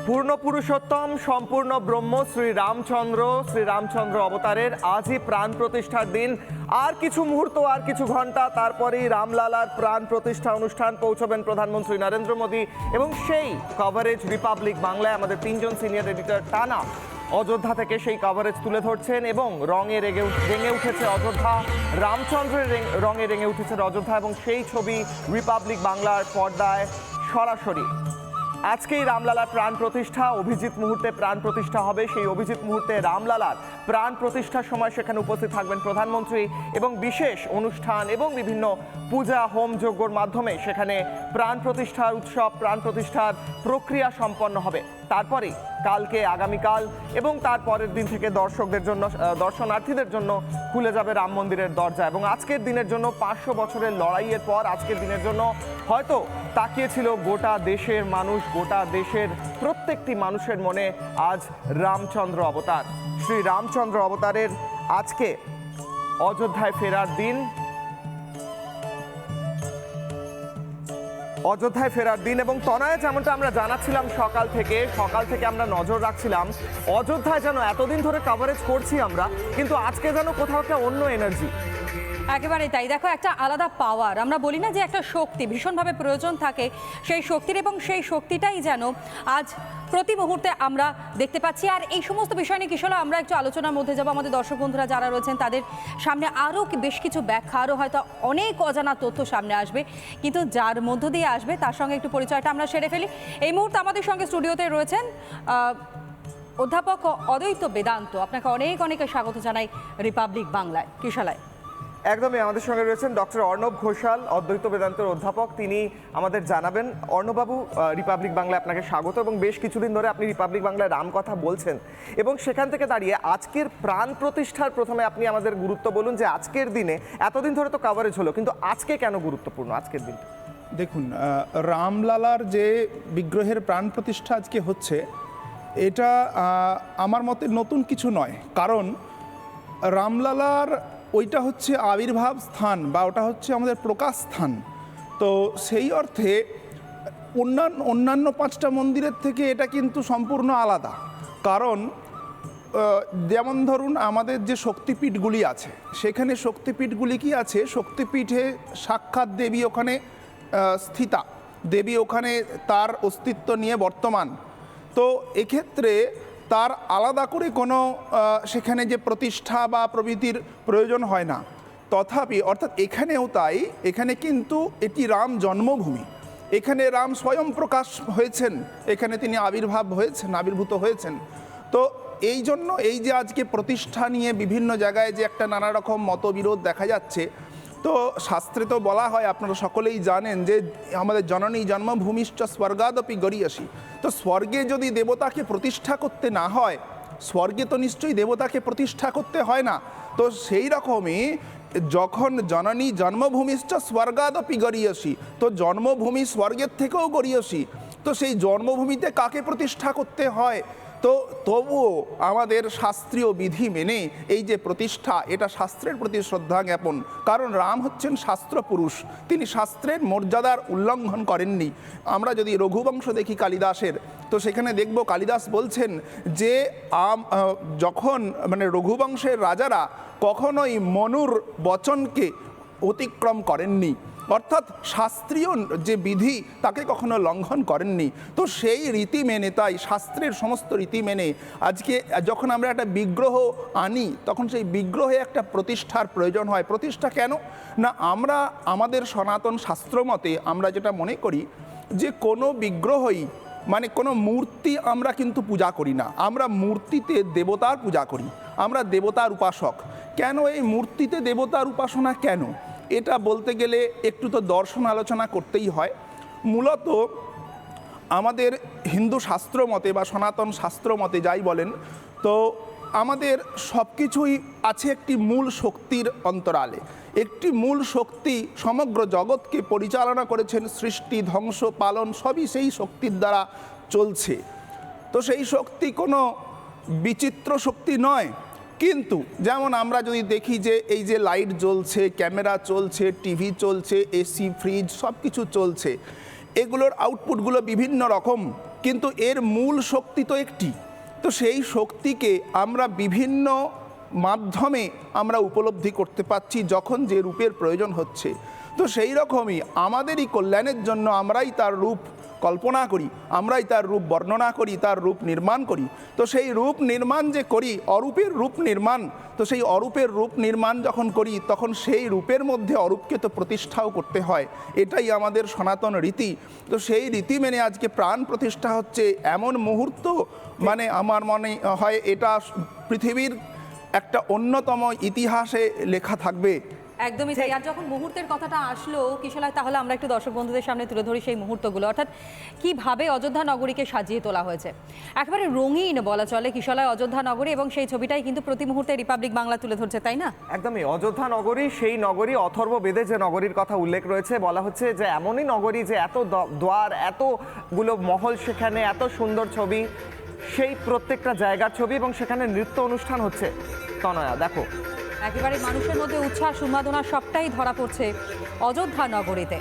পূর্ণ পুরুষোত্তম সম্পূর্ণ ব্রহ্ম শ্রীরামচন্দ্র অবতারের আজই প্রাণ প্রতিষ্ঠার দিন। আর কিছু মুহূর্ত, আর কিছু ঘন্টা, তারপরেই রামলালার প্রাণ প্রতিষ্ঠা অনুষ্ঠান পৌঁছবেন প্রধানমন্ত্রী নরেন্দ্র মোদী। এবং সেই কভারেজ রিপাবলিক বাংলায় আমাদের তিনজন সিনিয়র এডিটর টানা অযোধ্যা থেকে সেই কভারেজ তুলে ধরছেন। এবং রঙে রেঙে উঠেছে অযোধ্যা, রামচন্দ্রের রঙে রেঙে উঠেছে অযোধ্যা, এবং সেই ছবি রিপাবলিক বাংলার পর্দায় সরাসরি। আজকেই রামলালার প্রাণ প্রতিষ্ঠা, অভিজিৎ মুহূর্তে প্রাণ প্রতিষ্ঠা হবে। সেই অভিজিৎ মুহূর্তে রামলালার প্রাণ প্রতিষ্ঠার সময় সেখানে উপস্থিত থাকবেন প্রধানমন্ত্রী, এবং বিশেষ অনুষ্ঠান এবং বিভিন্ন পূজা হোম যজ্ঞর মাধ্যমে সেখানে প্রাণ প্রতিষ্ঠার উৎসব, প্রাণ প্রতিষ্ঠার প্রক্রিয়া সম্পন্ন হবে। তারপরে কালকে, আগামীকাল এবং তারপরের দিন থেকে দর্শকদের জন্য, দর্শনার্থীদের জন্য খুলে যাবে রাম মন্দিরের দরজা। এবং আজকের দিনের জন্য 500 বছরের লড়াইয়ের পর আজকের দিনের জন্য হয়তো তাকিয়েছিল গোটা দেশের মানুষ, গোটা দেশের প্রত্যেকটি মানুষের মনে। আজ রামচন্দ্র অবতার, শ্রী রামচন্দ্র অবতারের আজকে অযোধ্যায় ফেরার দিন। অযোধ্যায় ফেরার দিন এবং তনয়, যেমনটা আমরা জানাচ্ছিলাম সকাল থেকে আমরা নজর রাখছিলাম অযোধ্যায়, যেন এতদিন ধরে কভারেজ করছি আমরা, কিন্তু আজকে যেন কোথাও একটা অন্য এনার্জি। একেবারে তাই। দেখো, একটা আলাদা পাওয়ার, আমরা বলি না যে একটা শক্তি ভীষণভাবে প্রয়োজন থাকে সেই শক্তির, এবং সেই শক্তিটাই যেন আজ প্রতি মুহূর্তে আমরা দেখতে পাচ্ছি। আর এই সমস্ত বিষয় নিয়ে কিশোর আমরা একটু আলোচনার মধ্যে যাবো। আমাদের দর্শক বন্ধুরা যারা রয়েছেন তাদের সামনে আরও বেশ কিছু ব্যাখ্যা, আরও হয়তো অনেক অজানা তথ্য সামনে আসবে, কিন্তু যার মধ্য দিয়ে আসবে তার সঙ্গে একটু পরিচয়টা আমরা সেরে ফেলি। এই মুহূর্তে আমাদের সঙ্গে স্টুডিওতে রয়েছেন অধ্যাপক অদ্বৈত বেদান্ত। আপনাকে অনেক অনেক স্বাগত জানাই রিপাবলিক বাংলায়। কিশালায় একদমই আমাদের সঙ্গে রয়েছেন ডক্টর অর্ণব ঘোষাল, অদ্বৈত বেদান্তের অধ্যাপক। তিনি আমাদের জানাবেন। অর্ণববাবু, রিপাবলিক বাংলায় আপনাকে স্বাগত। এবং বেশ কিছুদিন ধরে আপনি রিপাবলিক বাংলায় রাম কথা বলছেন, এবং সেখান থেকে দাঁড়িয়ে আজকের প্রাণ প্রতিষ্ঠার প্রথমে আপনি আমাদের গুরুত্ব বলুন যে আজকের দিনে, এতদিন ধরে তো কভারেজ হলো, কিন্তু আজকে কেন গুরুত্বপূর্ণ আজকের দিন? দেখুন, রামলালার যে বিগ্রহের প্রাণ প্রতিষ্ঠা আজকে হচ্ছে, এটা আমার মতে নতুন কিছু নয়। কারণ রামলালার ওইটা হচ্ছে আবির্ভাব স্থান, বা ওটা হচ্ছে আমাদের প্রকাশ স্থান। তো সেই অর্থে অন্যান্য 5টা মন্দিরের থেকে এটা কিন্তু সম্পূর্ণ আলাদা। কারণ যেমন ধরুন, আমাদের যে শক্তিপীঠগুলি আছে, সেখানে শক্তিপীঠগুলি কি আছে, শক্তিপীঠে সাক্ষাৎ দেবী ওখানে স্থিতা, দেবী ওখানে তার অস্তিত্ব নিয়ে বর্তমান। তো এক্ষেত্রে তার আলাদা করে কোনো সেখানে যে প্রতিষ্ঠা বা প্রভৃতির প্রয়োজন হয় না। তথাপি অর্থাৎ এখানেও তাই, এখানে কিন্তু এটি রাম জন্মভূমি। এখানে রাম স্বয়ং প্রকাশ হয়েছেন, এখানে তিনি আবির্ভূত হয়েছেন। তো এই জন্য এই যে আজকে প্রতিষ্ঠা নিয়ে বিভিন্ন জায়গায় যে একটা নানা রকম মতবিরোধ দেখা যাচ্ছে, তো শাস্ত্রে তো বলা হয়, আপনারা সকলেই জানেন যে আমাদের জননী জন্মভূমিশ্চ স্বর্গাদপি গরীয়সী। তো স্বর্গে যদি দেবতাকে প্রতিষ্ঠা করতে না হয়, স্বর্গে তো নিশ্চয়ই দেবতাকে প্রতিষ্ঠা করতে হয় না। তো সেই রকমই যখন জননী জন্মভূমিশ্চ স্বর্গাদপি গরীয়সী, তো জন্মভূমি স্বর্গের থেকেও গরীয়সী। তো সেই জন্মভূমিতে কাকে প্রতিষ্ঠা করতে হয়? তো তবুও আমাদের শাস্ত্রীয় বিধি মেনে এই যে প্রতিষ্ঠা, এটা শাস্ত্রের প্রতি শ্রদ্ধা জ্ঞাপন। কারণ রাম হচ্ছেন শাস্ত্র পুরুষ, তিনি শাস্ত্রের মর্যাদার উল্লঙ্ঘন করেননি। আমরা যদি রঘুবংশ দেখি কালিদাসের, তো সেখানে দেখব কালিদাস বলছেন যে যখন রঘুবংশের রাজারা কখনোই মনুর বচনকে অতিক্রম করেননি, অর্থাৎ শাস্ত্রীয় যে বিধি তাকে কখনো লঙ্ঘন করেননি। তো সেই রীতি মেনে, তাই শাস্ত্রের সমস্ত রীতি মেনে আজকে যখন আমরা একটা বিগ্রহ আনি, তখন সেই বিগ্রহে একটা প্রতিষ্ঠার প্রয়োজন হয়। প্রতিষ্ঠা কেন না, আমরা আমাদের সনাতন শাস্ত্র মতে আমরা যেটা মনে করি যে কোনো বিগ্রহই কোনো মূর্তি আমরা কিন্তু পূজা করি না, আমরা মূর্তিতে দেবতার পূজা করি, আমরা দেবতার উপাসক। কেন এই মূর্তিতে দেবতার উপাসনা কেন, এটা বলতে গেলে একটু তো দর্শন আলোচনা করতেই হয়। মূলত আমাদের হিন্দু শাস্ত্র মতে বা সনাতন শাস্ত্র মতে যাই বলেন, তো আমাদের সব কিছুই আছে একটি মূল শক্তির অন্তরালে। একটি মূল শক্তি সমগ্র জগৎকে পরিচালনা করেছেন, সৃষ্টি ধ্বংস পালন সবই সেই শক্তির দ্বারা চলছে। তো সেই শক্তি কোনো বিচিত্র শক্তি নয়। কিন্তু যেমন আমরা যদি দেখি যে এই যে লাইট জ্বলছে, ক্যামেরা চলছে, টিভি চলছে, এসি, ফ্রিজ সব কিছু চলছে, এগুলোর আউটপুটগুলো বিভিন্ন রকম, কিন্তু এর মূল শক্তি তো একটি। তো সেই শক্তিকে আমরা বিভিন্ন মাধ্যমে আমরা উপলব্ধি করতে পারছি যখন যে রূপের প্রয়োজন হচ্ছে। তো সেই রকমই আমাদেরই কল্যাণের জন্য আমরাই তার রূপ কল্পনা করি, আমরাই তার রূপ বর্ণনা করি, তার রূপ নির্মাণ করি। তো সেই রূপ নির্মাণ যে করি, অরূপের রূপ নির্মাণ, তো সেই অরূপের রূপ নির্মাণ যখন করি তখন সেই রূপের মধ্যে অরূপকে তো প্রতিষ্ঠাও করতে হয়, এটাই আমাদের সনাতন রীতি। তো সেই রীতি মেনে আজকে প্রাণ প্রতিষ্ঠা হচ্ছে এমন মুহূর্ত, মানে আমার মনে হয় এটা পৃথিবীর একটা অন্যতম ইতিহাসে লেখা থাকবে। একদমই তাই। আর যখন মুহূর্তের কথাটা আসলো কিশোরলাল, তাহলে আমরা একটু দর্শক বন্ধুদের সামনে তুলে ধরি সেই মুহূর্তগুলো, অর্থাৎ কিভাবে অযোধ্যা নগরীকে সাজিয়ে তোলা হয়েছে। একেবারে রঙিন বলা চলে কিশোরলাল অযোধ্যা নগরী, এবং সেই ছবিটাই কিন্তু প্রতি মুহূর্তে রিপাবলিক বাংলা তুলে ধরছে, তাই না? একদমই অযোধ্যা নগরী, সেই নগরী অথর্ব বেদে যে নগরীর কথা উল্লেখ রয়েছে, বলা হচ্ছে যে এমনই নগরী যে এত দ্বার, এতগুলো মহল, সেখানে এত সুন্দর ছবি, সেই প্রত্যেকটা জায়গার ছবি, এবং সেখানে নৃত্য অনুষ্ঠান হচ্ছে। তনয়া দেখো, একেবারে মানুষের মধ্যে উচ্ছ্বাস উন্মাদনা সবটাই ধরা পড়ছে অযোধ্যা নগরীতে।